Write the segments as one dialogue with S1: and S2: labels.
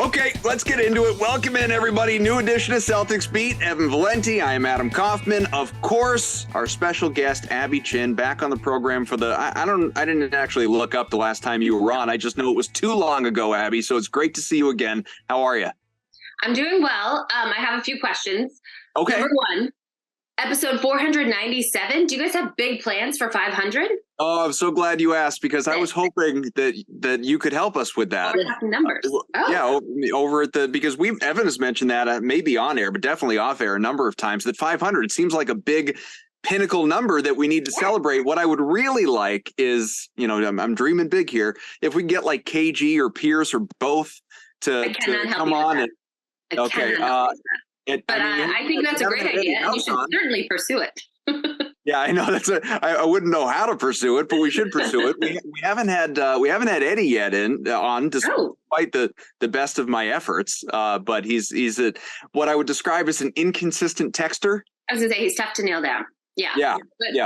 S1: Okay, let's get into it. Welcome in, everybody. New edition of Celtics Beat. Evan Valenti. I am Adam Kaufman. Of course, our special guest, Abby Chin, back on the program for the. I didn't actually look up the last time you were on. I just know it was too long ago, Abby. So it's great to see you again. How are you?
S2: I'm doing well. I have a few questions.
S1: Okay.
S2: Number one, episode 497. Do you guys have big plans for 500?
S1: Oh, I'm so glad you asked, because I was hoping that you could help us with that.
S2: We're talking numbers.
S1: Yeah, over at because Evan has mentioned that maybe on air, but definitely off air a number of times, that 500 seems like a big pinnacle number that we need to celebrate. What I would really like is, I'm dreaming big here, if we can get like KG or Pierce or both to come on. I
S2: think that's a great idea, and you should certainly pursue it.
S1: Yeah, I know I wouldn't know how to pursue it, but we should pursue it. We haven't had Eddie yet on, despite the best of my efforts. But he's what I would describe as an inconsistent texter.
S2: I was gonna say he's tough to nail down. Yeah.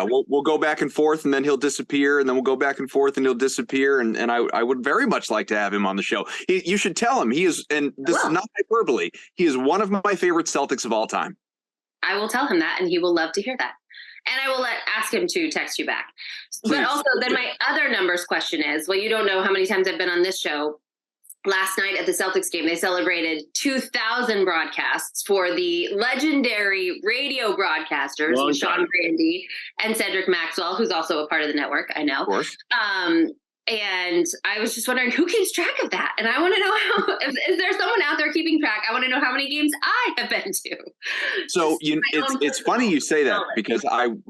S1: We'll go back and forth, and then he'll disappear, and then we'll go back and forth, and he'll disappear. And I would very much like to have him on the show. You should tell him he is, and this is not hyperbole, he is one of my favorite Celtics of all time.
S2: I will tell him that, and he will love to hear that. And I will ask him to text you back. But also, then my other numbers question is, well, you don't know how many times I've been on this show. Last night at the Celtics game, they celebrated 2,000 broadcasts for the legendary radio broadcasters, Sean Brandy and Cedric Maxwell, who's also a part of the network, I know.
S1: Of course.
S2: And I was just wondering who keeps track of that. And I want to know is there someone out there keeping track? I want to know how many games I have been to.
S1: So it's funny you say that, because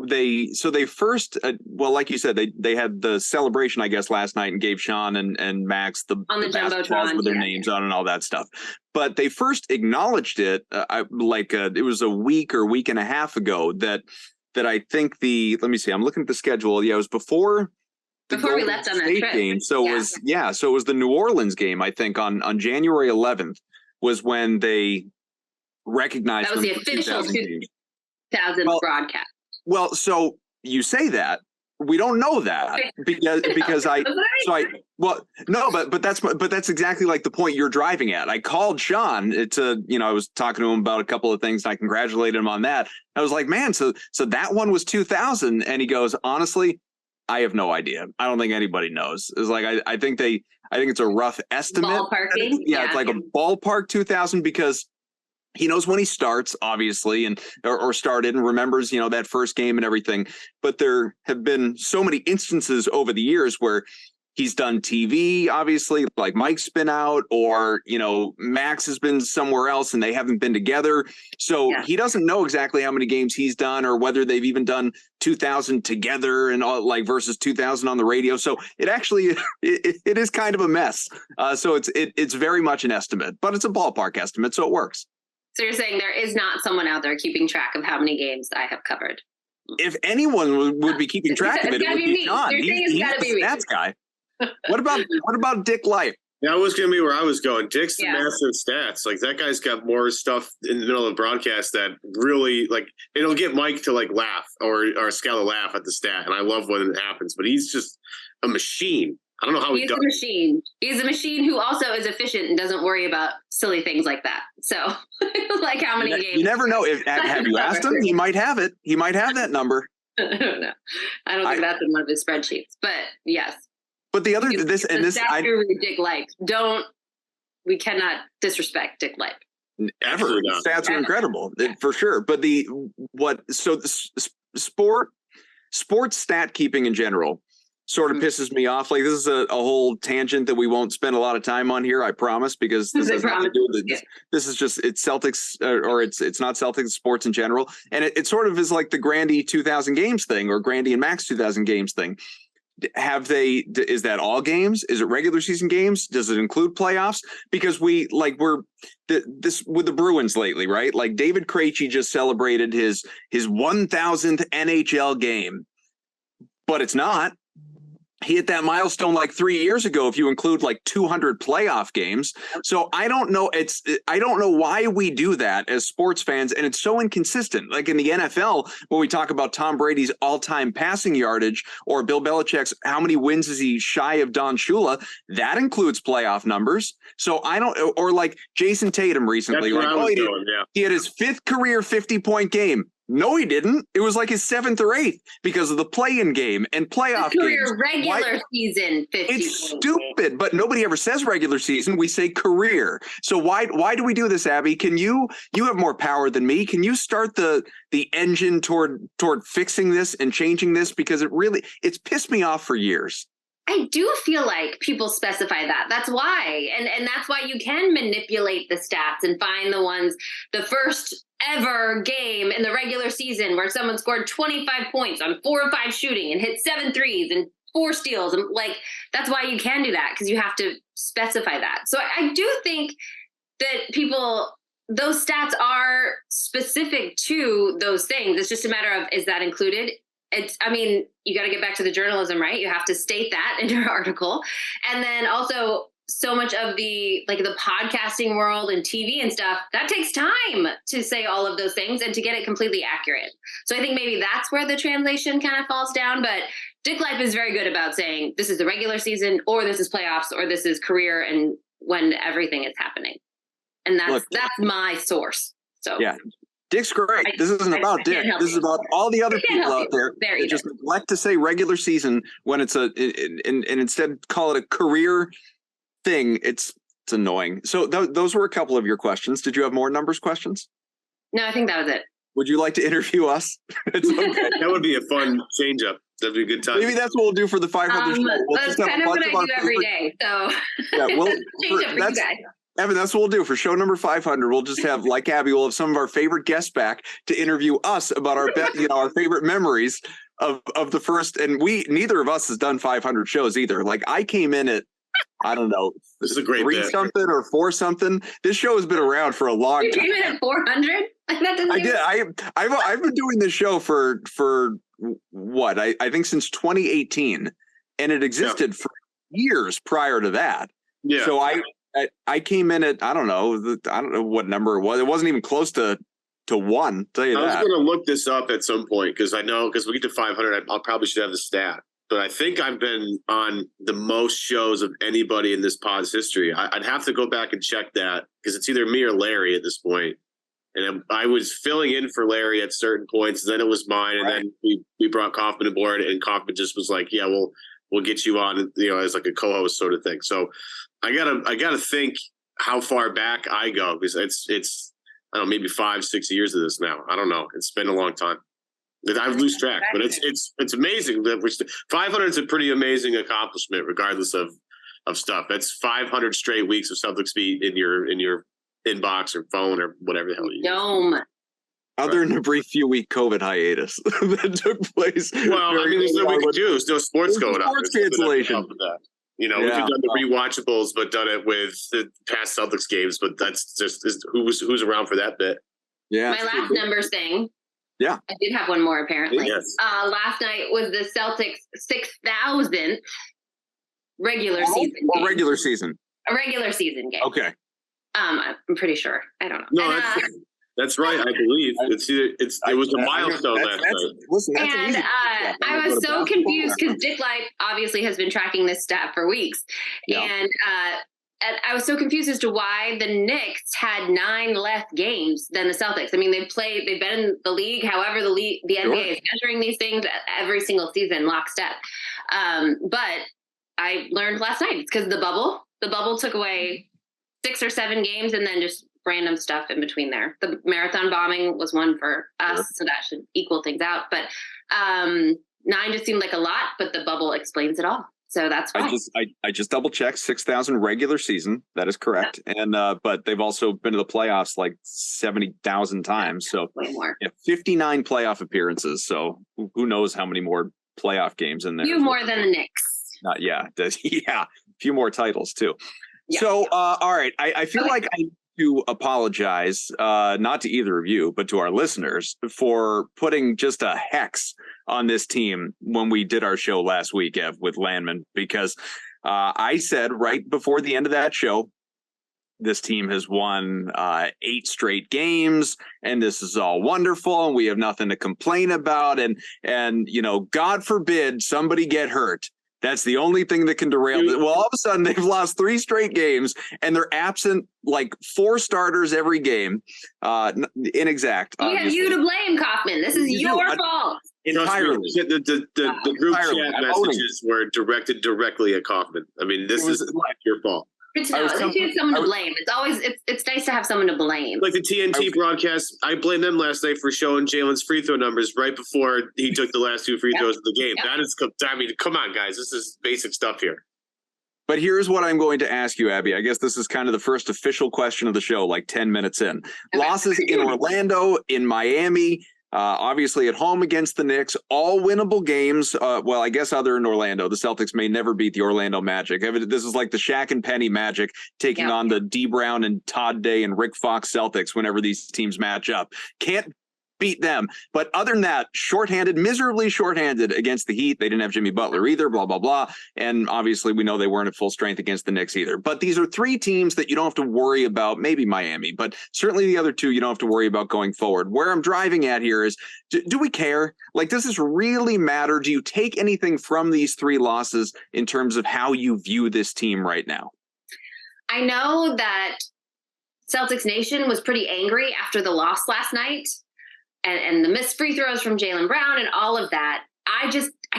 S1: they first like you said, they had the celebration, I guess, last night, and gave Sean and Max the jumbotron with their names on and all that stuff. But they first acknowledged it it was a week or week and a half ago that I think let me see, I'm looking at the schedule. Yeah, it was before we left on that trip. Game. So it was the New Orleans game, I think, on January 11th was when they recognized
S2: that was the official 2000 broadcast.
S1: Well, so you say that. We don't know that because but that's exactly like the point you're driving at. I called Sean I was talking to him about a couple of ththings, and I congratulated him on that. I was like, man, so that one was 2000, and he goes, honestly, I have no idea. I don't think anybody knows. It's like I think it's a rough estimate.
S2: Ballparking.
S1: It's like a ballpark 2000, because he knows when he starts, obviously, or started, and remembers, that first game and everything. But there have been so many instances over the years where he's done TV, obviously, like Mike's been out, or, Max has been somewhere else and they haven't been together. So he doesn't know exactly how many games he's done, or whether they've even done 2000 together and all, like, versus 2000 on the radio. So it actually, it is kind of a mess. So it's very much an estimate, but it's a ballpark estimate. So it works.
S2: So you're saying there is not someone out there keeping track of how many games I have covered?
S1: If anyone would be keeping track of it, it would be John.
S2: He's the
S1: stats guy. What about Dick Life?
S3: That was going to be where I was going. Dick's the master of stats. Like, that guy's got more stuff in the middle of the broadcast that really, like, it'll get Mike to like laugh or Scala laugh at the stat, and I love when it happens. But he's just a machine. I don't know how he does. He's a machine.
S2: He's a machine who also is efficient and doesn't worry about silly things like that. So, like, how many games?
S1: You never know. Have you asked him? He might have it. He might have that number.
S2: I don't know. I don't think that's in one of his spreadsheets. But yes.
S1: But the other
S2: Dick Life. We cannot disrespect Dick Life.
S1: Ever. Stats are incredible, for sure. But sports stat keeping in general sort of pisses me off. Like, this is a whole tangent that we won't spend a lot of time on here, I promise, because this is just, it's Celtics, or it's not Celtics, sports in general. And it sort of is like the Grandy 2000 games thing, or Grandy and Max 2000 games thing. Is that all games? Is it regular season games? Does it include playoffs? Because we're this with the Bruins lately, right? Like, David Krejci just celebrated his 1000th NHL game, but it's not. he hit that milestone like 3 years ago, if you include like 200 playoff games. So I don't know. I don't know why we do that as sports fans. And it's so inconsistent. Like in the NFL, when we talk about Tom Brady's all-time passing yardage or Bill Belichick's, how many wins is he shy of Don Shula? That includes playoff numbers. So I don't, or like Jason Tatum recently, like, he had his 5th career 50-point game. No, he didn't. It was like his 7th or 8th because of the play-in game and playoff games.
S2: Regular season 50.
S1: It's stupid, but nobody ever says regular season. We say career. So why do we do this, Abby? Can you have more power than me? Can you start the engine toward fixing this and changing this? Because it's pissed me off for years.
S2: I do feel like people specify that. That's why. And that's why you can manipulate the stats and find the first ever game in the regular season where someone scored 25 points on 4 or 5 shooting and hit 7 threes and 4 steals. And like, that's why you can do that, because you have to specify that. So I do think that those stats are specific to those things. It's just a matter of, is that included? You got to get back to the journalism, right? You have to state that in your article. And then also, so much of the podcasting world and TV and stuff, that takes time to say all of those things and to get it completely accurate. So I think maybe that's where the translation kind of falls down. But Dick Life is very good about saying this is the regular season, or this is playoffs, or this is career, and when everything is happening. And that's my source. So yeah.
S1: Dick's great. This isn't about Dick. This is about all the other people out there that just neglect to say regular season when it's and instead call it a career thing. It's annoying. So those were a couple of your questions. Did you have more numbers questions?
S2: No, I think that was it.
S1: Would you like to interview us? It's okay.
S3: That would be a fun change up. That'd be a good time.
S1: Maybe that's what we'll do for the 500 show.
S2: That's kind of what I do every day. So
S1: yeah,
S2: change up for you guys.
S1: Evan, that's what we'll do for show number 500. We'll just have, like Abby, we'll have some of our favorite guests back to interview us about our our favorite memories of the first. And neither of us has done 500 shows either. Like I came in at, I don't know,
S3: this is a great
S1: 3 something or 4 something. This show has been around for a long time.
S2: You came in at 400?
S1: I did. I've been doing this show for what I think since 2018, and it existed for years prior to that.
S3: Yeah.
S1: So I came in at I don't know what number it was. It wasn't even close to 1. Tell you that.
S3: I was going to look this up at some point because we get to 500. I'll probably should have the stat, but I think I've been on the most shows of anybody in this pod's history. I'd have to go back and check that because it's either me or Larry at this point. And I was filling in for Larry at certain points. Then it was mine, and then we brought Kaufman aboard, and Kaufman just was like, "Yeah, we'll get you on, as like a co-host sort of thing." So I gotta think how far back I go because it's I don't know, maybe 5-6 years of this now. I don't know. It's been a long time. I lose track, but it's amazing that 500 is a pretty amazing accomplishment, regardless of stuff. That's 500 straight weeks of Celtics beat in your inbox or phone or whatever the hell you
S2: use.
S1: Other than a brief few week COVID hiatus that took place.
S3: Well, there's no we could do. There's no sports going on.
S1: Sports cancellation.
S3: We could have done the rewatchables, but done it with the past Celtics games. But that's just who's around for that bit.
S1: Yeah.
S2: My last numbers thing.
S1: Yeah.
S2: I did have one more apparently.
S3: Yes.
S2: Last night was the Celtics 6,000th regular season.
S1: Or regular season.
S2: A regular season game.
S1: Okay.
S2: I'm pretty sure. I don't know.
S3: No, that's right. I believe it was a milestone last night.
S1: Listen,
S2: I was so confused because Dick Light obviously has been tracking this stat for weeks, and I was so confused as to why the Knicks had 9 less games than the Celtics. I mean, they've been in the league. However, the NBA is measuring these things every single season, lockstep. But I learned last night it's because the bubble took away 6 or 7 games, and then just random stuff in between there. The marathon bombing was one for us, so that should equal things out. But 9 just seemed like a lot, but the bubble explains it all. So that's why.
S1: I just double checked 6,000 regular season. That is correct. And but they've also been to the playoffs like 70,000 times. So
S2: way more.
S1: 59 playoff appearances. So who knows how many more playoff games in there?
S2: Few more than the Knicks.
S1: A few more titles too. Yeah. So all right. I feel like to apologize, not to either of you, but to our listeners for putting just a hex on this team when we did our show last week, Ev, with Landman, because I said right before the end of that show, this team has won 8 straight games, and this is all wonderful, and we have nothing to complain about. And you know, God forbid somebody get hurt. That's the only thing that can derail it. Well, all of a sudden they've lost 3 straight games, and they're absent like 4 starters every game. Inexact.
S2: We have you to blame, Kaufman. This is your fault.
S1: Entirely.
S3: The group chat messages were directed directly at Kaufman. I mean, this is your fault.
S2: Good to know. At least you have someone to blame. It's always it's nice to have someone to blame.
S3: Like the TNT broadcast, I blamed them last night for showing Jalen's free throw numbers right before he took the last 2 free throws of the game. That is, I mean, come on, guys. This is basic stuff here.
S1: But here's what I'm going to ask you, Abby. I guess this is kind of the first official question of the show, like 10 minutes in. Okay. Losses in Orlando, in Miami, obviously at home against the Knicks, all winnable games. Well, I guess other than Orlando, the Celtics may never beat the Orlando Magic. This is like the Shaq and Penny Magic taking on the D Brown and Todd Day and Rick Fox Celtics whenever these teams match up. Can't beat them. But other than that, shorthanded, miserably shorthanded against the Heat. They didn't have Jimmy Butler either, blah, blah, blah. And obviously we know they weren't at full strength against the Knicks either. But these are 3 teams that you don't have to worry about, maybe Miami, but certainly the other 2 you don't have to worry about going forward. Where I'm driving at here is, do we care? Like, does this really matter? Do you take anything from these 3 losses in terms of how you view this team right now?
S2: I know that Celtics Nation was pretty angry after the loss last night. And the missed free throws from Jaylen Brown and all of that. I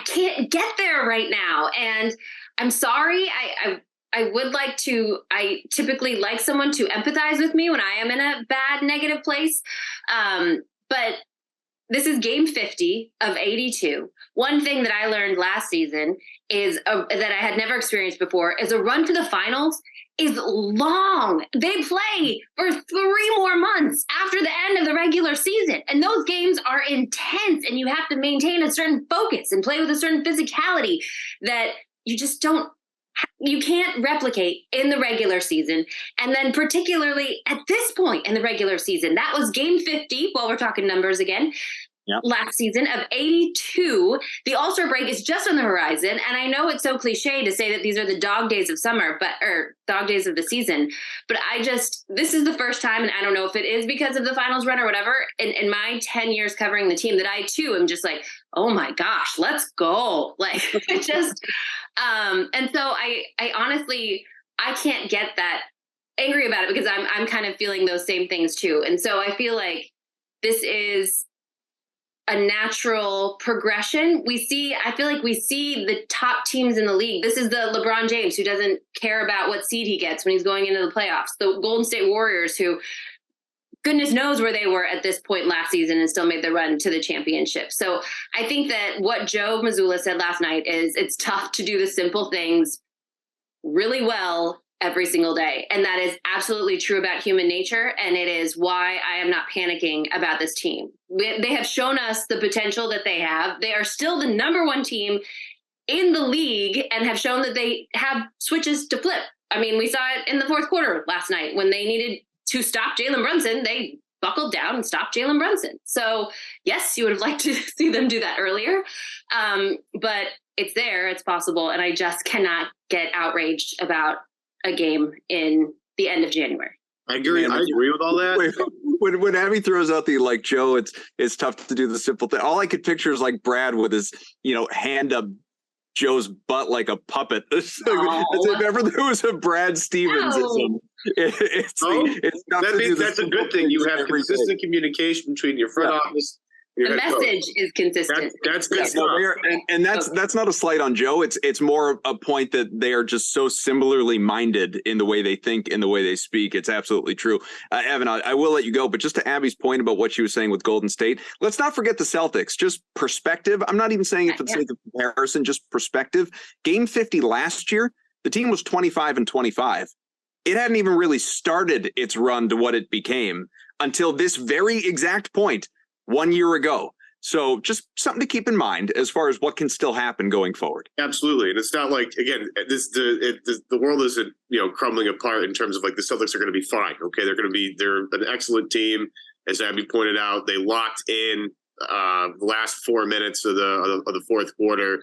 S2: can't get there right now. And I'm sorry. I would like to, I typically like someone to empathize with me when I am in a bad, negative place. But this is game 50 of 82. One thing that I learned last season is that I had never experienced before is a run to the finals is long. They play for 3 more months after the end of the regular season. And those games are intense, and you have to maintain a certain focus and play with a certain physicality that you just you can't replicate in the regular season. And then particularly at this point in the regular season, that was game 50, while we're talking numbers again, last season of 82. The All-Star break is just on the horizon. And I know it's so cliche to say that these are the dog days of summer, or dog days of the season. But this is the first time, and I don't know if it is because of the finals run or whatever, in my 10 years covering the team, that I too am just like, oh my gosh, let's go. Like, it just, and so I honestly, I can't get that angry about it because I'm kind of feeling those same things too. And so I feel like this is a natural progression. I feel like we see the top teams in the league. This is the LeBron James who doesn't care about what seed he gets when he's going into the playoffs. The Golden State Warriors who goodness knows where they were at this point last season and still made the run to the championship. So I think that what Joe Mazzulla said last night is it's tough to do the simple things really well every single day. And that is absolutely true about human nature. And it is why I am not panicking about this team. They have shown us the potential that they have. They are still the number 1 team in the league and have shown that they have switches to flip. I mean, we saw it in the 4th quarter last night when they needed to stop Jalen Brunson. They buckled down and stopped Jalen Brunson. So yes, you would have liked to see them do that earlier. But it's there, it's possible. And I just cannot get outraged about a game in the end of January.
S3: I agree. I agree with all that.
S1: When Abby throws out the like, Joe, it's tough to do the simple thing. All I could picture is like Brad with his, hand up Joe's butt like a puppet. It's like, if ever there was a Brad Stevens-ism,
S3: that's a good thing. You have consistent communication between your front office.
S2: The message is consistent.
S3: That's good stuff.
S1: And that's not a slight on Joe. It's more a point that they are just so similarly minded in the way they think, in the way they speak. It's absolutely true. Evan, I will let you go, but just to Abby's point about what she was saying with Golden State, let's not forget the Celtics. Just perspective. I'm not even saying it for the sake of comparison, just perspective. Game 50 last year, the team was 25-25. It hadn't even really started its run to what it became until this very exact point 1 year ago. So just something to keep in mind as far as what can still happen going forward.
S3: Absolutely. And it's not like, again, the world isn't, crumbling apart in terms of like the Celtics are going to be fine. Okay. They're an excellent team. As Abby pointed out, they locked in the last 4 minutes of the fourth quarter.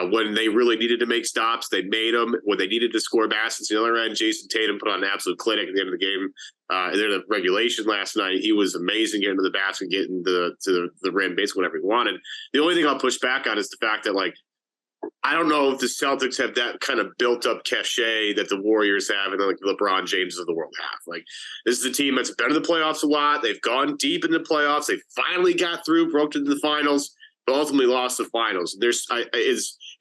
S3: When they really needed to make stops, they made them. When they needed to score baskets on the other end, Jason Tatum put on an absolute clinic at the end of the game. And then the regulation last night, he was amazing getting to the basket, getting to the rim, basically whatever he wanted. The only thing I'll push back on is the fact that, like, I don't know if the Celtics have that kind of built-up cachet that the Warriors have and like the LeBron James of the world have. Like, this is a team that's been in the playoffs a lot. They've gone deep in the playoffs. They finally got through, broke into the finals, but ultimately lost the finals.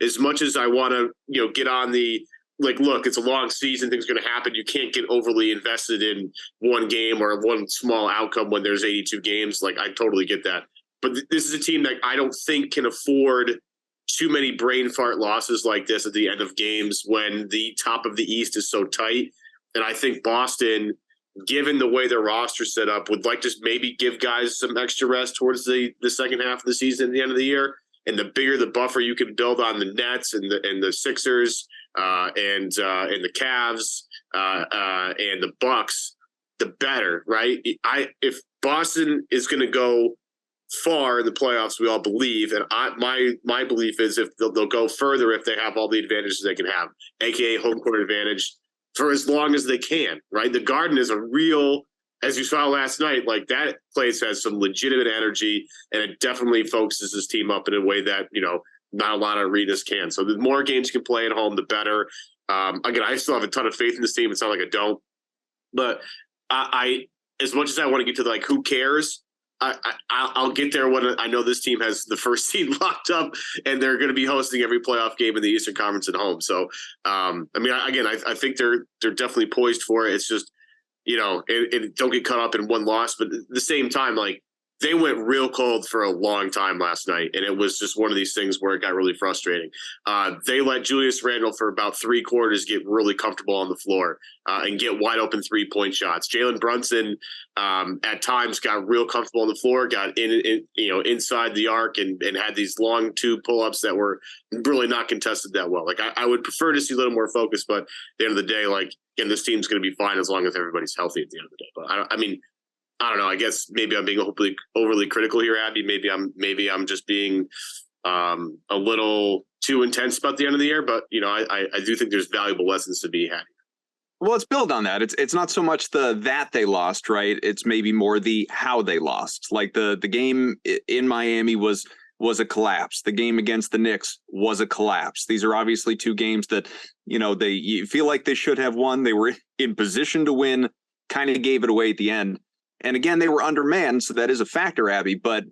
S3: As much as I want to, get on the, like, look, it's a long season, things are going to happen. You can't get overly invested in one game or one small outcome when there's 82 games. Like, I totally get that. But this is a team that I don't think can afford too many brain fart losses like this at the end of games when the top of the East is so tight. And I think Boston, given the way their roster set up, would like to maybe give guys some extra rest towards the second half of the season at the end of the year. And the bigger the buffer you can build on the Nets and the Sixers and the Cavs and the Bucks, the better, right? If Boston is going to go far in the playoffs, we all believe, and my belief is if they'll go further if they have all the advantages they can have, aka home court advantage, for as long as they can, right? The Garden is a real, as you saw last night, like, that place has some legitimate energy, and it definitely focuses this team up in a way that, not a lot of arenas can. So the more games you can play at home, the better. Again, I still have a ton of faith in this team. It's not like I don't, but I as much as I want to get to like who cares, I'll get there when I know this team has the first seed locked up and they're going to be hosting every playoff game in the Eastern Conference at home. So, I think they're definitely poised for it. It's just, it don't get caught up in one loss, but at the same time, like, they went real cold for a long time last night, and it was just one of these things where it got really frustrating. They let Julius Randle for about 3 quarters get really comfortable on the floor and get wide open 3-point shots. Jalen Brunson at times got real comfortable on the floor, got inside the arc and had these long 2 pull-ups that were really not contested that well. Like, I would prefer to see a little more focus, but at the end of the day, like, again, this team's going to be fine as long as everybody's healthy at the end of the day. But I don't know. I guess maybe I'm being overly critical here, Abby. Maybe I'm just being a little too intense about the end of the year. But I do think there's valuable lessons to be had.
S1: Well, let's build on that. It's not so much that they lost, right? It's maybe more the how they lost. Like the game in Miami was a collapse. The game against the Knicks was a collapse. These are obviously 2 games that you feel like they should have won. They were in position to win, kind of gave it away at the end. And again, they were undermanned, so that is a factor, Abby. But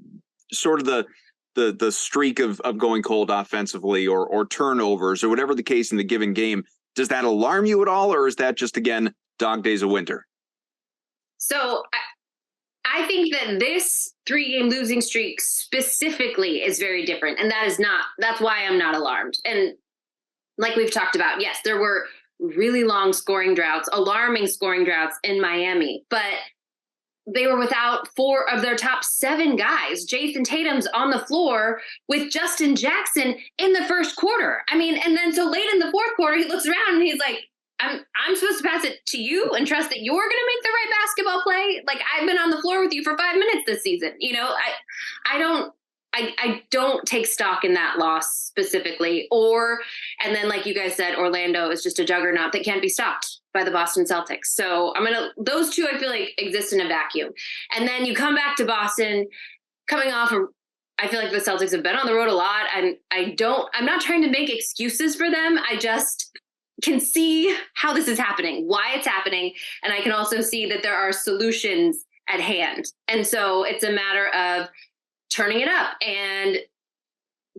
S1: sort of the streak of going cold offensively or turnovers or whatever the case in the given game, does that alarm you at all, or is that just, again, dog days of winter?
S2: So I think that this 3-game losing streak specifically is very different, and that's why I'm not alarmed. And like we've talked about, yes, there were really long scoring droughts, alarming scoring droughts in Miami, but they were without 4 of their top 7 guys. Jason Tatum's on the floor with Justin Jackson in the first quarter. I mean, and then so late in the fourth quarter, he looks around and he's like, I'm supposed to pass it to you and trust that you're going to make the right basketball play. Like, I've been on the floor with you for 5 minutes this season. I don't take stock in that loss specifically. And then, like you guys said, Orlando is just a juggernaut that can't be stopped by the Boston Celtics. So those 2, I feel like, exist in a vacuum. And then you come back to Boston coming off I feel like the Celtics have been on the road a lot, and I'm not trying to make excuses for them. I just can see how this is happening, why it's happening. And I can also see that there are solutions at hand. And so it's a matter of turning it up. And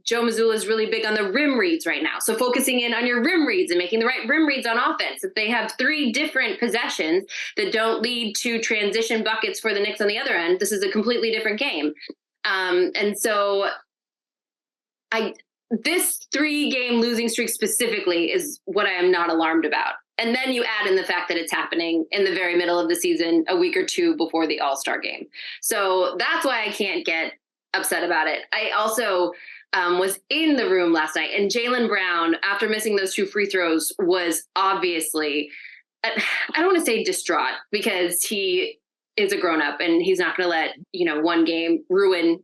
S2: Joe Mazzulla is really big on the rim reads right now. So focusing in on your rim reads and making the right rim reads on offense. If they have 3 different possessions that don't lead to transition buckets for the Knicks on the other end, this is a completely different game. And so this 3-game losing streak specifically is what I am not alarmed about. And then you add in the fact that it's happening in the very middle of the season, a week or 2 before the All-Star game. So that's why I can't get upset about it. I also was in the room last night, and Jaylen Brown, after missing those 2 free throws, was obviously, I don't want to say distraught, because he is a grown-up and he's not going to let, one game ruin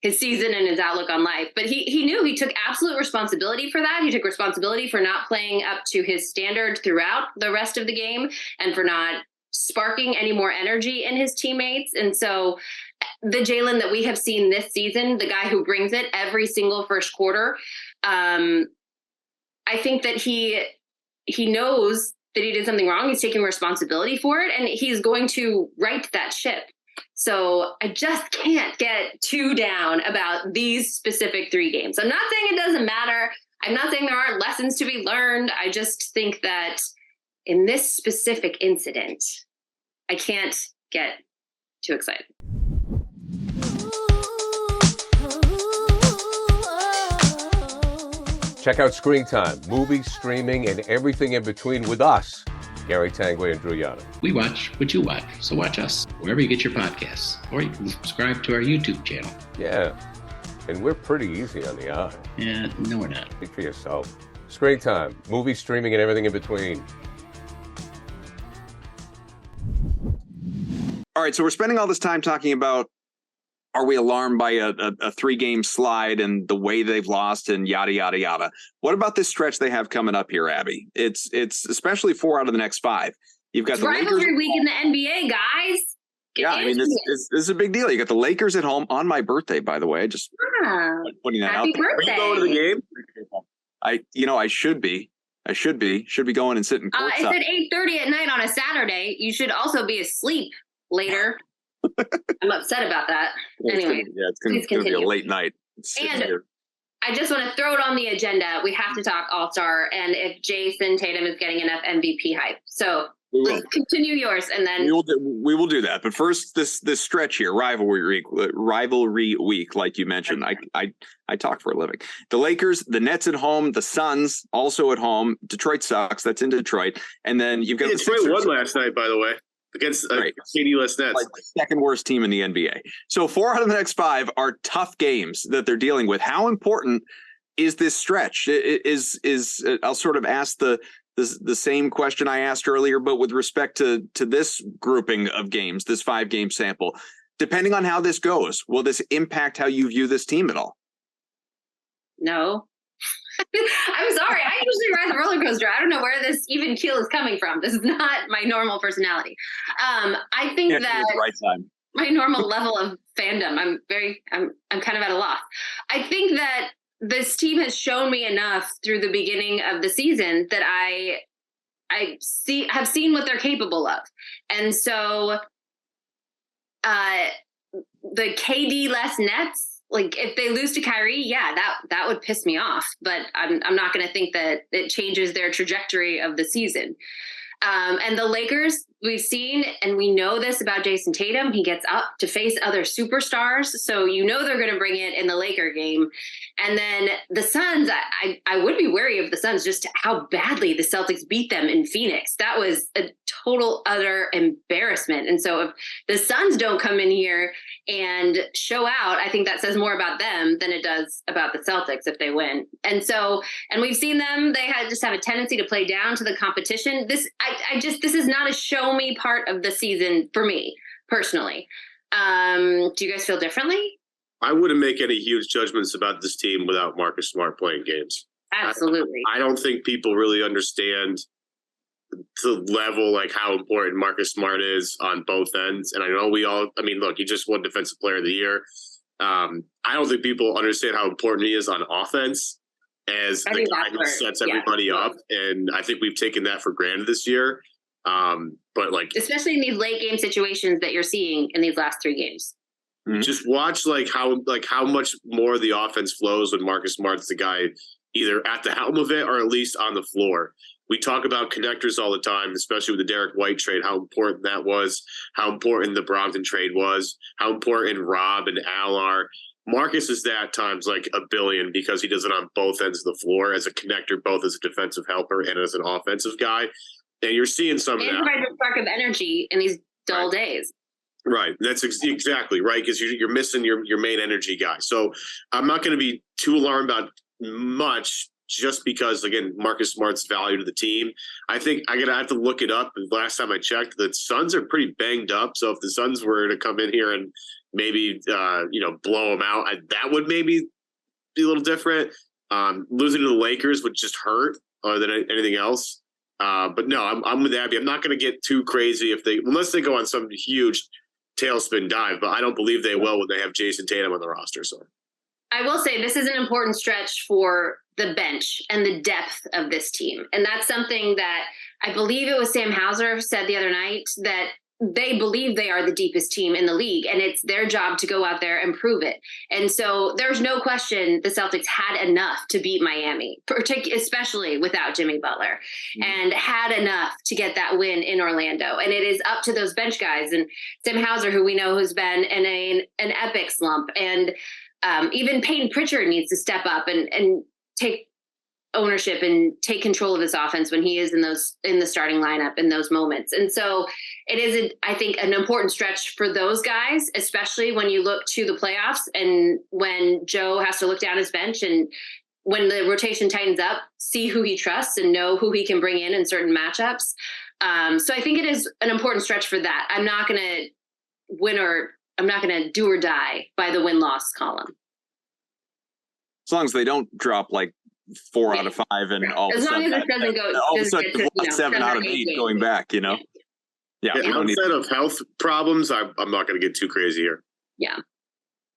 S2: his season and his outlook on life. But he knew he took absolute responsibility for that. He took responsibility for not playing up to his standard throughout the rest of the game and for not sparking any more energy in his teammates. And so the Jaylen that we have seen this season, the guy who brings it every single first quarter, I think that he knows that he did something wrong. He's taking responsibility for it, and he's going to right that ship. So I just can't get too down about these specific 3 games. I'm not saying it doesn't matter. I'm not saying there aren't lessons to be learned. I just think that in this specific incident, I can't get too excited.
S4: Check out Screen Time, movies, streaming, and everything in between with us, Gary Tanguay and Drew Yada.
S5: We watch what you watch, so watch us wherever you get your podcasts, or you can subscribe to our YouTube channel.
S4: Yeah, and we're pretty easy on the eye.
S5: Yeah, no, we're not.
S4: Speak for yourself. Screen Time, movies, streaming, and everything in between.
S1: All right, so we're spending all this time talking about, are we alarmed by a 3-game slide and the way they've lost and yada, yada, yada. What about this stretch they have coming up here, Abby? It's especially 4 out of the next 5. You've got
S2: it's
S1: the
S2: rivalry
S1: Lakers
S2: week in the NBA, guys.
S1: Yeah, I mean, this is a big deal. You got the Lakers at home on my birthday, by the way. Just putting that
S2: Happy
S1: out there.
S2: birthday.
S3: Are you going to the game?
S1: I should be. Should be going and sitting courtside.
S2: It's at 8:30 at night on a Saturday. You should also be asleep later. I'm upset about that. Anyway,
S1: it's going to be a late night.
S2: And I just want to throw it on the agenda. We have to talk All-Star and if Jason Tatum is getting enough MVP hype. So let's continue yours, and then
S1: we will do that. But first, this stretch here, rivalry week, like you mentioned. I talk for a living. The Lakers, the Nets at home, the Suns also at home. Detroit sucks. That's in Detroit, and then you've got the
S3: Detroit
S1: Sixers.
S3: won last night, by the way, against KD-less Nets,
S1: like the second worst team in the NBA. So 4 out of the next 5 are tough games that they're dealing with. How important is this stretch? I'll sort of ask the same question I asked earlier, but with respect to this grouping of games, this 5-game sample. Depending on how this goes, will this impact how you view this team at all?
S2: No. I'm sorry. I usually ride the roller coaster. I don't know where this even keel is coming from. This is not my normal personality. I think that
S1: right time.
S2: My normal level of fandom, I'm kind of at a loss. I think that this team has shown me enough through the beginning of the season that I have seen what they're capable of. And so the KD-less Nets, like if they lose to Kyrie, yeah, that would piss me off. But I'm not going to think that it changes their trajectory of the season. And the Lakers, we've seen, and we know this about Jason Tatum. He gets up to face other superstars. So they're going to bring it in the Laker game. And then the Suns, I would be wary of the Suns, just how badly the Celtics beat them in Phoenix. That was a total, utter embarrassment. And so if the Suns don't come in here and show out, I think that says more about them than it does about the Celtics if they win. And we've seen them, they just have a tendency to play down to the competition. This is not a show me part of the season for me personally. Do you guys feel differently?
S3: I wouldn't make any huge judgments about this team without Marcus Smart playing games.
S2: Absolutely.
S3: I don't think people really understand the level, like how important Marcus Smart is on both ends. And I know look, he just won Defensive Player of the Year. I don't think people understand how important he is on offense as the guy who sets everybody up. And I think we've taken that for granted this year. But
S2: especially in these late game situations that you're seeing in these last 3 games.
S3: Just watch how much more the offense flows when Marcus Smart's the guy either at the helm of it or at least on the floor. We talk about connectors all the time, especially with the Derek White trade, how important that was, how important the Brogdon trade was, how important Rob and Al are. Marcus is that times like a billion because he does it on both ends of the floor as a connector, both as a defensive helper and as an offensive guy. And you're seeing some of that.
S2: And provides a spark of energy in these dull days.
S3: Right. That's exactly right. Because you're missing your main energy guy. So I'm not going to be too alarmed about much just because, again, Marcus Smart's value to the team. I think I'm going to have to look it up. Last time I checked, the Suns are pretty banged up. So if the Suns were to come in here and maybe, blow them out, that would maybe be a little different. Losing to the Lakers would just hurt more than anything else. But no, I'm with Abby. I'm not going to get too crazy unless they go on some huge tailspin dive, but I don't believe they will when they have Jason Tatum on the roster. So
S2: I will say this is an important stretch for the bench and the depth of this team. And that's something that I believe it was Sam Hauser said the other night, that they believe they are the deepest team in the league, and it's their job to go out there and prove it. And so there's no question the Celtics had enough to beat Miami, especially without Jimmy Butler, and had enough to get that win in Orlando. And it is up to those bench guys. And Sam Hauser, who we know has been in an epic slump, and even Peyton Pritchard needs to step up and take ownership and take control of his offense when he is in the starting lineup in those moments. And so it is, I think, an important stretch for those guys, especially when you look to the playoffs and when Joe has to look down his bench and when the rotation tightens up, see who he trusts and know who he can bring in certain matchups. So I think it is an important stretch for that. I'm not going to do or die by the win-loss column.
S1: As long as they don't drop like 4 out of 5 and all of a sudden lost 7 out of 8 going back, Yeah,
S3: outside of health problems, I'm not going to get too crazy here.
S2: Yeah.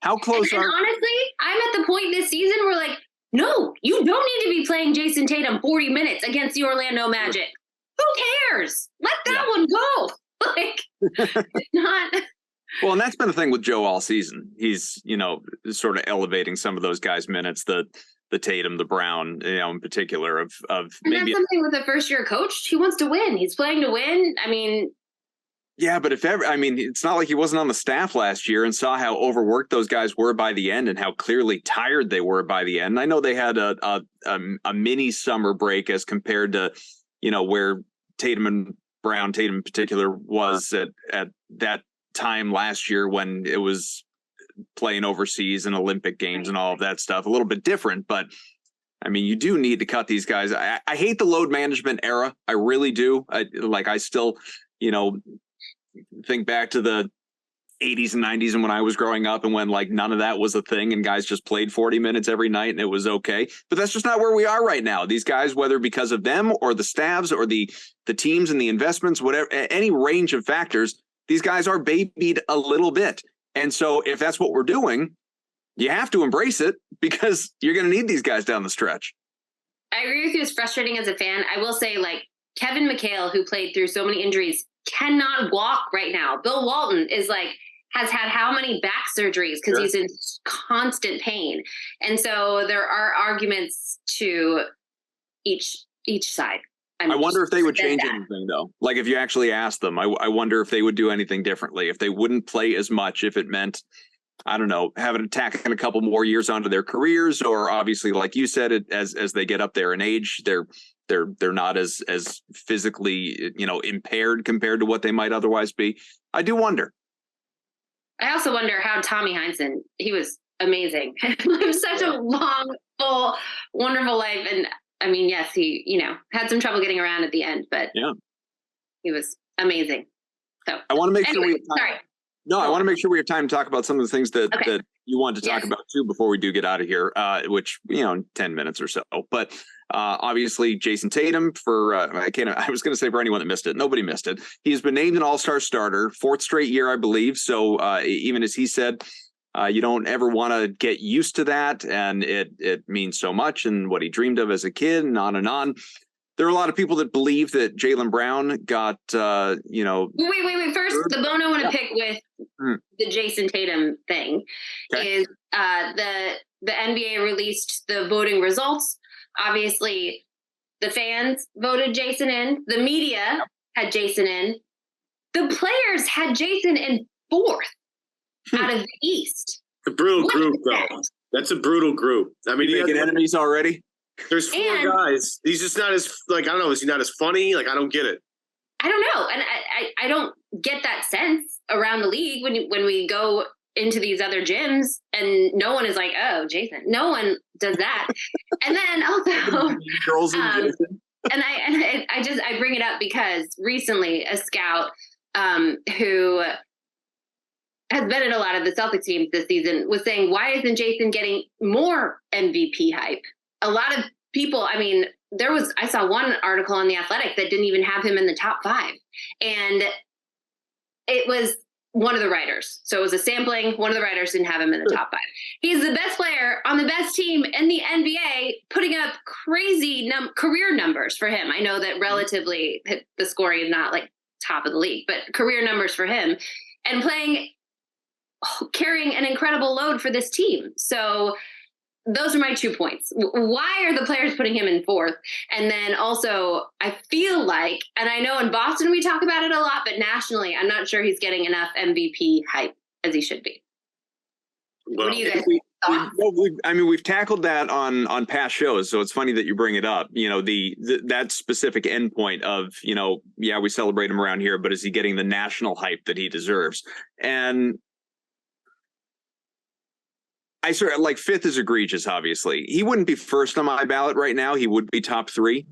S1: How close
S2: and honestly, I'm at the point this season where like, no, you don't need to be playing Jason Tatum 40 minutes against the Orlando Magic. Who cares? Let that one go. Like, it's not.
S1: Well, and that's been the thing with Joe all season. He's, sort of elevating some of those guys' minutes, the Tatum, the Brown, in particular of
S2: and
S1: maybe
S2: that's something with a first-year coach. He wants to win. He's playing to win. I mean,
S1: yeah, but it's not like he wasn't on the staff last year and saw how overworked those guys were by the end and how clearly tired they were by the end. I know they had a mini summer break as compared to, where Tatum and Brown, Tatum in particular, was at that time last year when it was playing overseas and Olympic games and all of that stuff. A little bit different, but I mean, you do need to cut these guys. I hate the load management era. I really do. I still, think back to the 80s and 90s and when I was growing up and when like none of that was a thing and guys just played 40 minutes every night and it was okay. But that's just not where we are right now. These guys, whether because of them or the staffs or the teams and the investments, whatever, any range of factors, these guys are babied a little bit. And so if that's what we're doing, you have to embrace it because you're going to need these guys down the stretch.
S2: I agree with you. It's frustrating as a fan. I will say, like, Kevin McHale, who played through so many injuries, cannot walk right now. Bill Walton has had how many back surgeries because he's in constant pain. And so there are arguments to each side.
S1: I wonder if they would change anything, though. Like if you actually asked them, I wonder if they would do anything differently, if they wouldn't play as much, if it meant, I don't know, have an attack in a couple more years onto their careers, or obviously, like you said, as they get up there in age, they're not as physically, impaired compared to what they might otherwise be. I do wonder.
S2: I also wonder how Tommy Heinsohn, he was amazing. It was such a long, full, wonderful life. And I mean, yes, he, had some trouble getting around at the end, but he was amazing. So
S1: I want to make sure we have time.
S2: Sorry.
S1: No, I want to make sure we have time to talk about some of the things that you want to talk about too before we do get out of here, which, in 10 minutes or so. But obviously, Jason Tatum I was going to say for anyone that missed it, nobody missed it. He's been named an all-star starter, 4th straight year, I believe. So even as he said, you don't ever want to get used to that. And it means so much and what he dreamed of as a kid and on and on. There are a lot of people that believe that Jaylen Brown got,
S2: Wait. First, the bone I want to pick with the Jason Tatum thing is the NBA released the voting results. Obviously, the fans voted Jason in. The media had Jason in. The players had Jason in 4th out of the East.
S3: A brutal group, though. That's a brutal group. I mean,
S1: making enemies already.
S3: There's 4 guys. He's just not as, I don't know, is he not as funny? I don't get it.
S2: I don't know. And I don't get that sense around the league when we go into these other gyms and no one is like, oh, Jason. No one does that. And then also
S1: girls and Jason.
S2: And I bring it up because recently a scout who has been at a lot of the Celtics teams this season was saying, why isn't Jason getting more MVP hype? A lot of people, I mean, I saw one article on The Athletic that didn't even have him in the top 5. And it was one of the writers. So it was a sampling. One of the writers didn't have him in the top 5. He's the best player on the best team in the NBA, putting up crazy career numbers for him. I know that relatively the scoring is not like top of the league, but career numbers for him and carrying an incredible load for this team. So those are my 2 points. Why are the players putting him in 4th? And then also, I feel like, and I know in Boston we talk about it a lot, but nationally, I'm not sure he's getting enough MVP hype as he should be.
S3: Well,
S2: what do you guys think?
S1: We've tackled that on past shows, so it's funny that you bring it up. You know, that specific endpoint of, you know, yeah, we celebrate him around here, but is he getting the national hype that he deserves? And I sort of like 5th is egregious. Obviously, he wouldn't be first on my ballot right now. He would be top 3,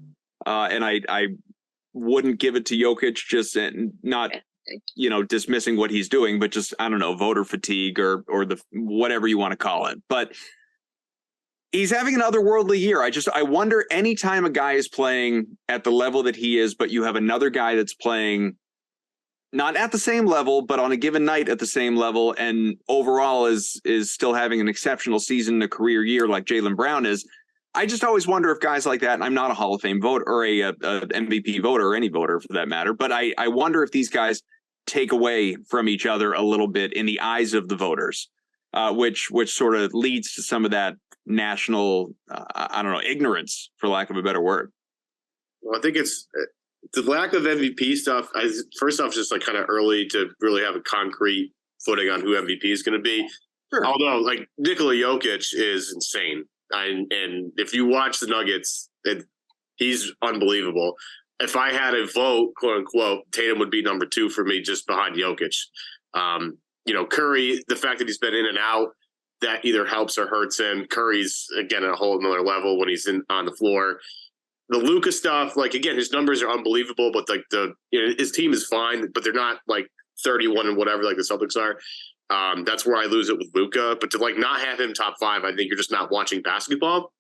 S1: and I wouldn't give it to Jokic. Just not, you know, dismissing what he's doing, but just I don't know, voter fatigue or the whatever you want to call it. But he's having an otherworldly year. I wonder anytime a guy is playing at the level that he is, but you have another guy that's playing not at the same level, but on a given night at the same level, and overall is still having an exceptional season, a career year like Jaylen Brown is. I just always wonder if guys like that, and I'm not a Hall of Fame voter or a MVP voter or any voter for that matter, but I wonder if these guys take away from each other a little bit in the eyes of the voters, which sort of leads to some of that national, I don't know, ignorance, for lack of a better word.
S3: Well, I think it's the lack of MVP stuff. First off, just like kind of early to really have a concrete footing on who MVP is going to be.
S1: Sure.
S3: Although, like, Nikola Jokic is insane. And if you watch the Nuggets, he's unbelievable. If I had a vote, quote unquote, Tatum would be number 2 for me, just behind Jokic. You know, Curry, the fact that he's been in and out, that either helps or hurts him. Curry's, again, at a whole another level when he's on the floor. The Luka stuff, like, again, his numbers are unbelievable, but like his team is fine, but they're not like 31 and whatever like the Celtics are. That's where I lose it with Luka. But to like not have him top 5, I think you're just not watching basketball.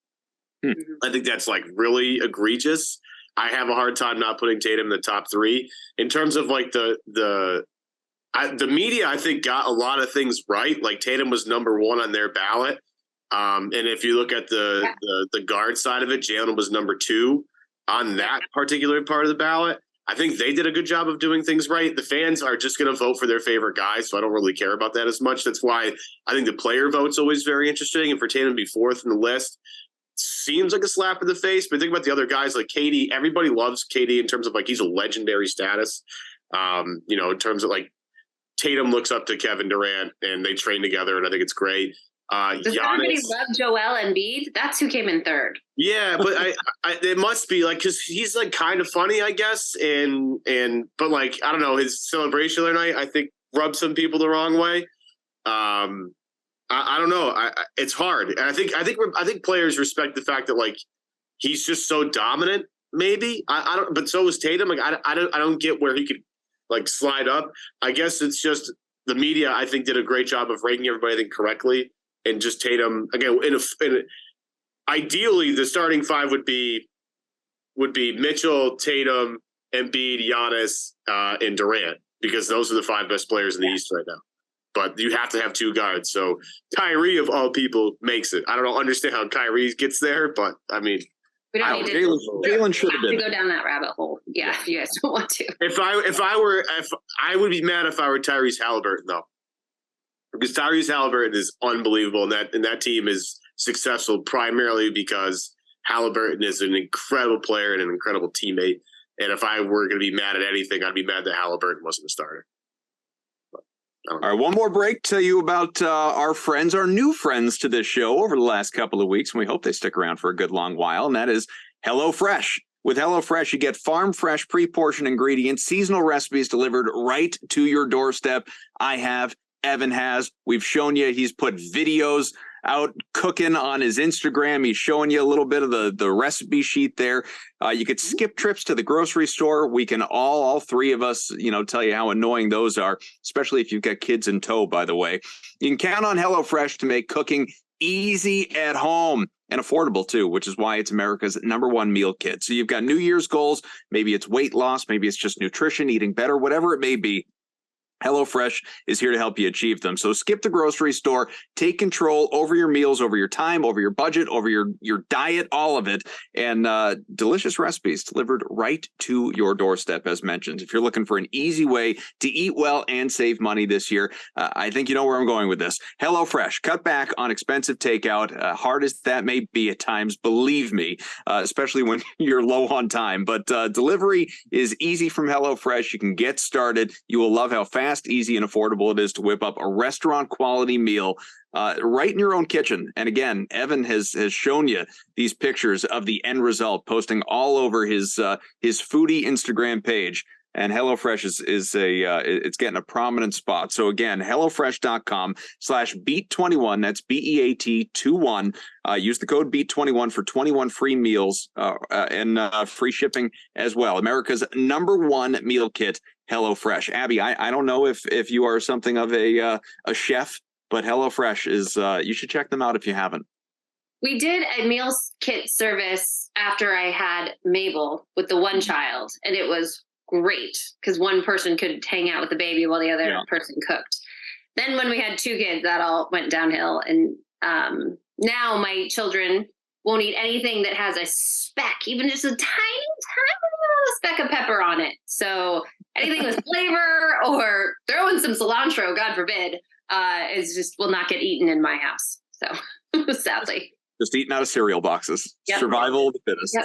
S3: I think that's like really egregious. I have a hard time not putting Tatum in the top 3. In terms of like the media, I think got a lot of things right. Like Tatum was number 1 on their ballot. And if you look at the guard side of it, Jalen was number 2 on that particular part of the ballot. I think they did a good job of doing things right. The fans are just going to vote for their favorite guys, so I don't really care about that as much. That's why I think the player vote's always very interesting. And for Tatum to be 4th in the list seems like a slap in the face. But think about the other guys like KD. Everybody loves KD in terms of like he's a legendary status. You know, in terms of like Tatum looks up to Kevin Durant and they train together, and I think it's great.
S2: Does everybody love Joel Embiid? That's who came in 3rd.
S3: Yeah, but I it must be like because he's like kind of funny, I guess, but like I don't know, his celebration the other night I think rubbed some people the wrong way. I don't know. It's hard, and I think players respect the fact that like he's just so dominant. Maybe I don't, but so is Tatum. Like I don't get where he could like slide up. I guess it's just the media. I think did a great job of ranking everybody I think correctly. And just Tatum again. Ideally, the starting 5 would be Mitchell, Tatum, Embiid, Giannis, and Durant, because those are the 5 best players in the East right now. But you have to have 2 guards. So Kyrie, of all people, makes it. I don't understand how Kyrie gets there, but I mean,
S2: we don't need
S1: Jalen should have been.
S2: To go down that rabbit hole. Yeah, if you guys don't want to.
S3: If I would be mad if I were Tyrese Halliburton though. Because Tyrese Halliburton is unbelievable, and that team is successful primarily because Halliburton is an incredible player and an incredible teammate. And if I were going to be mad at anything, I'd be mad that Halliburton wasn't a starter.
S1: All right, one more break. Tell you about our new friends to this show over the last couple of weeks, and we hope they stick around for a good long while. And that is HelloFresh. With HelloFresh, you get farm fresh, pre-portioned ingredients, seasonal recipes delivered right to your doorstep. I have, Evan has. We've shown you. He's put videos out cooking on his Instagram. He's showing you a little bit of the recipe sheet there. You could skip trips to the grocery store. We can all three of us, tell you how annoying those are, especially if you've got kids in tow, by the way. You can count on HelloFresh to make cooking easy at home and affordable too, which is why it's America's #1 meal kit. So you've got New Year's goals. Maybe it's weight loss. Maybe it's just nutrition, eating better, whatever it may be. HelloFresh is here to help you achieve them. So skip the grocery store, take control over your meals, over your time, over your budget, over your diet, all of it, and delicious recipes delivered right to your doorstep, as mentioned. If you're looking for an easy way to eat well and save money this year, I think you know where I'm going with this. HelloFresh, cut back on expensive takeout, hard as that may be at times, believe me, especially when you're low on time. But delivery is easy from HelloFresh. You can get started. You will love how fast, easy, and affordable it is to whip up a restaurant quality meal right in your own kitchen. And again, Evan has shown you these pictures of the end result, posting all over his foodie Instagram page. And HelloFresh it's getting a prominent spot. So again, HelloFresh.com/beat21. That's BEAT21. Use the code BEAT21 for 21 free meals and free shipping as well. America's #1 meal kit, HelloFresh. Abby, I don't know if you are something of a chef, but HelloFresh is you should check them out if you haven't.
S2: We did a meals kit service after I had Mabel with the one child, and it was great because one person could hang out with the baby while the other person cooked. Then when we had 2 kids, that all went downhill. And now my children won't eat anything that has a speck, even just a tiny little speck of pepper on it. So anything with flavor or throwing some cilantro, God forbid, will not get eaten in my house. So sadly.
S1: Just eating out of cereal boxes. Yep. Survival of the fittest.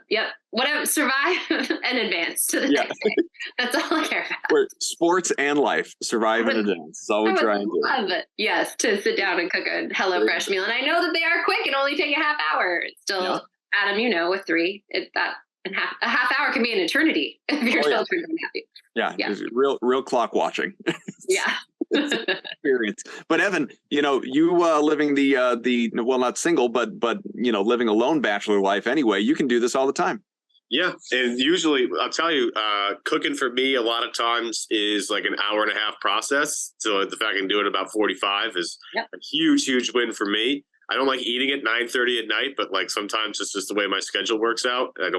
S2: Yep. Whatever. Survive and advance to the next day. That's all I care about.
S1: We're sports and life. Survive and advance. That's all we try and do.
S2: Love it. Yes, to sit down and cook a HelloFresh meal. And I know that they are quick and only take a half hour. It's still, Adam, with 3, a half hour can be an eternity if your children don't have you.
S1: Yeah. Real clock watching.
S2: Yeah.
S1: Experience. But Evan, you living the not single, but living a lone bachelor life anyway, you can do this all the time.
S3: Yeah. And usually I'll tell you, cooking for me a lot of times is like an hour and a half process. So the fact I can do it about 45 is a huge win for me. I don't like eating at 9:30 at night, but like sometimes it's just the way my schedule works out. I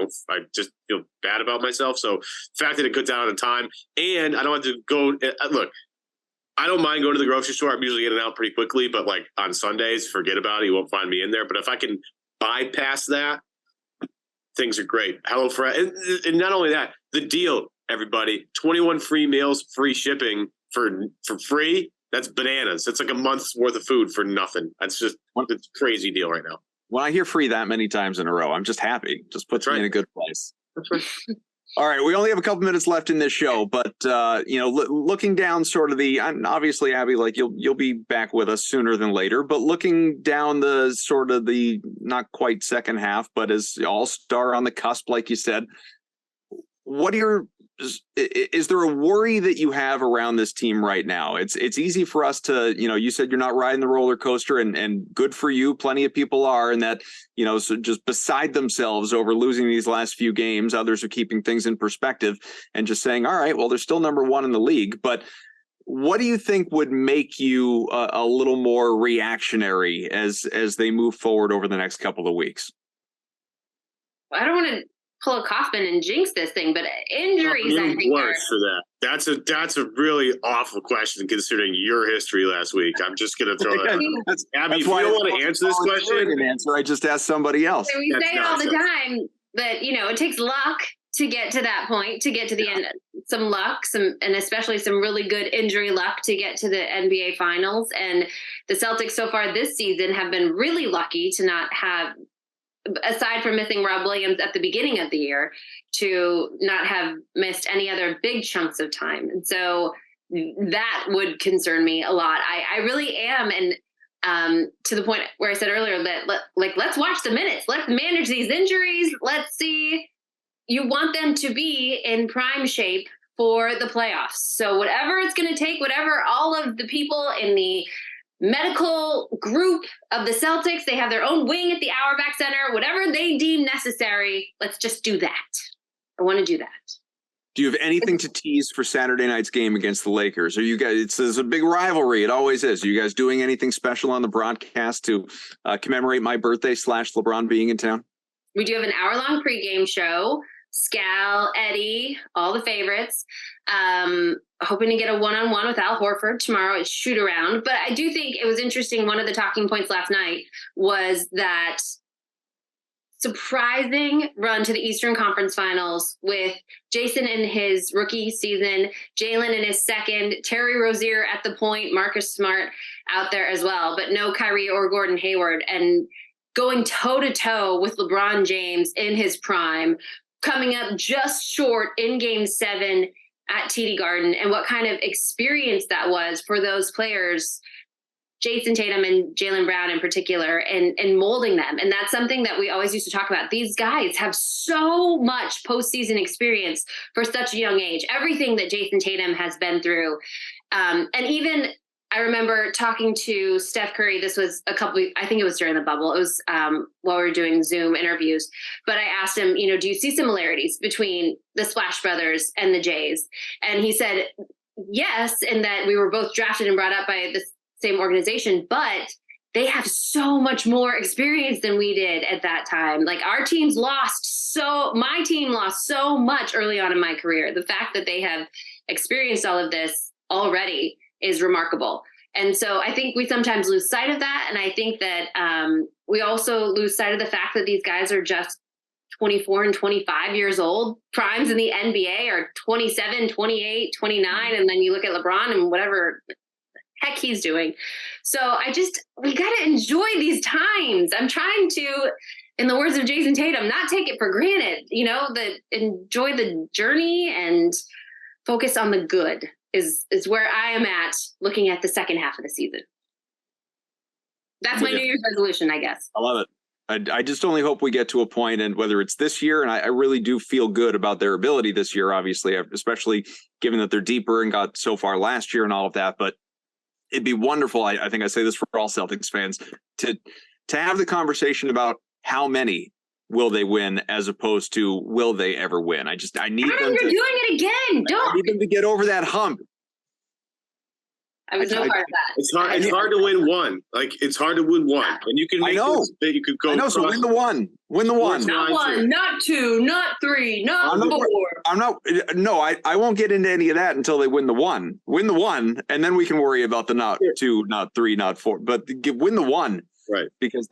S3: just feel bad about myself. So the fact that it cuts down on time and I don't have to go look, I don't mind going to the grocery store. I'm usually in and out pretty quickly, but like on Sundays, forget about it. You won't find me in there. But if I can bypass that, things are great. HelloFresh. And not only that, the deal, everybody, 21 free meals, free shipping for free. That's bananas. It's like a month's worth of food for nothing. That's just it's a crazy deal right now.
S1: When I hear free that many times in a row, I'm just happy. Just puts me in a good place.
S3: That's right.
S1: All right, we only have a couple minutes left in this show, but looking down sort of obviously, Abby, like you'll be back with us sooner than later, but looking down the sort of the not quite second half, but as all-star on the cusp, like you said, is there a worry that you have around this team right now? It's easy for us to, you said you're not riding the roller coaster and good for you. Plenty of people are, and that, so just beside themselves over losing these last few games. Others are keeping things in perspective and just saying, all right, well, they're still #1 in the league. But what do you think would make you a little more reactionary as they move forward over the next couple of weeks?
S2: I don't want to pull a Kaufman and jinx this thing, but injuries, I think,
S3: worse for that. That's a really awful question considering your history last week. I'm just going to throw that out. Abby, if you don't want to answer this question,
S1: I just asked somebody else.
S2: We say it all the time that it takes luck to get to that point, to get to the end. Some luck, and especially some really good injury luck to get to the NBA Finals. And the Celtics so far this season have been really lucky to not have, aside from missing Rob Williams at the beginning of the year, to not have missed any other big chunks of time. And so that would concern me a lot. I really am. And to the point where I said earlier that let's watch the minutes. Let's manage these injuries. Let's see you want them to be in prime shape for the playoffs. So whatever it's going to take, whatever all of the people in the medical group of the Celtics, they have their own wing at the Auerbach Center, whatever they deem necessary, let's just do that. I want to do that.
S1: Do you have anything to tease for Saturday night's game against the Lakers? Are you guys, it's a big rivalry. It always is. Are you guys doing anything special on the broadcast to commemorate my birthday / LeBron being in town?
S2: We do have an hour-long pregame show. Scal, Eddie, all the favorites. Hoping to get a one-on-one with Al Horford tomorrow at shoot around. But I do think it was interesting. One of the talking points last night was that surprising run to the Eastern Conference Finals with Jason in his rookie season, Jalen in his second, Terry Rozier at the point, Marcus Smart out there as well, but no Kyrie or Gordon Hayward, and going toe-to-toe with LeBron James in his prime, coming up just short in Game 7 at TD Garden, and what kind of experience that was for those players, Jason Tatum and Jaylen Brown in particular, and molding them. And that's something that we always used to talk about. These guys have so much postseason experience for such a young age. Everything that Jason Tatum has been through. And even I remember talking to Steph Curry. This was I think it was during the bubble. It was while we were doing Zoom interviews. But I asked him, do you see similarities between the Splash Brothers and the Jays? And he said, yes, in that we were both drafted and brought up by the same organization, but they have so much more experience than we did at that time. Like my team lost so much early on in my career. The fact that they have experienced all of this already is remarkable. And so I think we sometimes lose sight of that. And I think that we also lose sight of the fact that these guys are just 24 and 25 years old. Primes in the NBA are 27, 28, 29. And then you look at LeBron and whatever heck he's doing. So we got to enjoy these times. I'm trying to, in the words of Jason Tatum, not take it for granted, enjoy the journey and focus on the good is where I am at looking at the second half of the season. That's my New Year's resolution, I guess.
S1: I love it. I just only hope we get to a point, and whether it's this year, and I really do feel good about their ability this year, obviously, especially given that they're deeper and got so far last year and all of that. But it'd be wonderful. I think I say this for all Celtics fans to have the conversation about how many will they win as opposed to will they ever win. I need them
S2: to. You're doing it again.
S1: I need them to get over that hump.
S2: I was no part of that.
S3: It's hard to win one. Like it's hard to win one, and you can make you could go.
S1: I know. So win the one. Win the one.
S2: Not one. Not two. Not three. Not four.
S1: I'm not. No, I won't get into any of that until they win the one. Win the one, and then we can worry about the not two, not three, not four. But win the one,
S3: right?
S1: Because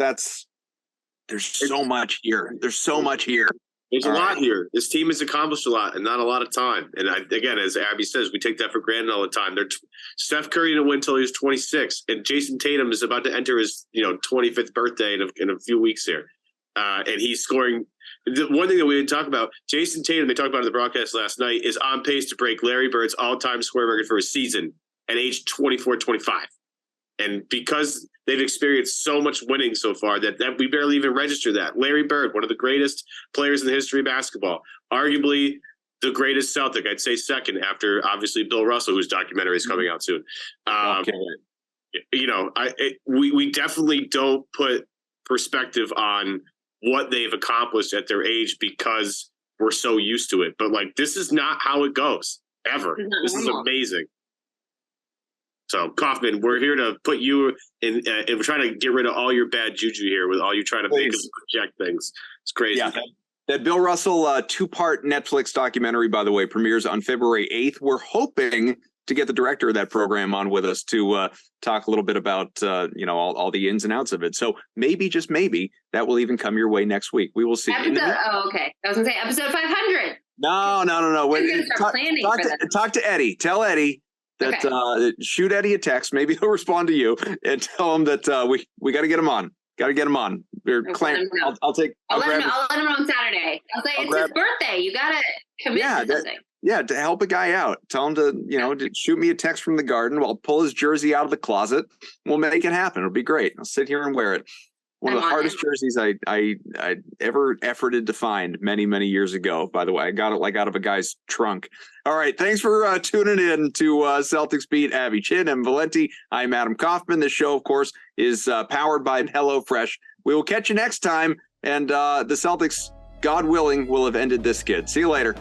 S1: there's so much here. There's so much here.
S3: There's a lot here. This team has accomplished a lot and not a lot of time. And again, as Abby says, we take that for granted all the time. Steph Curry didn't win until he was 26, and Jason Tatum is about to enter his 25th birthday in a few weeks here, and he's scoring. The one thing that we didn't talk about, Jason Tatum, they talked about in the broadcast last night, is on pace to break Larry Bird's all-time scoring record for a season at age 24, 25. And because they've experienced so much winning so far that we barely even register that. Larry Bird, one of the greatest players in the history of basketball, arguably the greatest Celtic, I'd say second after obviously Bill Russell, whose documentary is coming out soon. We definitely don't put perspective on what they've accomplished at their age because we're so used to it. But this is not how it goes ever. This is amazing. So, Kaufman, we're here to put you in, and we're trying to get rid of all your bad juju here with all you trying to make us project things. It's crazy. Yeah,
S1: that Bill Russell 2-part Netflix documentary, by the way, premieres on February 8th. We're hoping to get the director of that program on with us to talk a little bit about, all the ins and outs of it. So maybe, just maybe, that will even come your way next week. We will see.
S2: Okay. I was going to say episode 500.
S1: No. Talk to Eddie. Tell Eddie. Shoot Eddie a text. Maybe he'll respond to you and tell him that we got to get him on. Got to get him on. I'll let him know on Saturday. I'll say it's his birthday. You got to commit to something. To help a guy out. Tell him to shoot me a text from the Garden. I'll pull his jersey out of the closet. We'll make it happen. It'll be great. I'll sit here and wear it. One of the hardest jerseys I ever efforted to find many, many years ago, by the way. I got it like out of a guy's trunk. All right. Thanks for tuning in to Celtics Beat. Avi Chin and Valenti. I'm Adam Kaufman. This show, of course, is powered by HelloFresh. We will catch you next time. And the Celtics, God willing, will have ended this skid. See you later.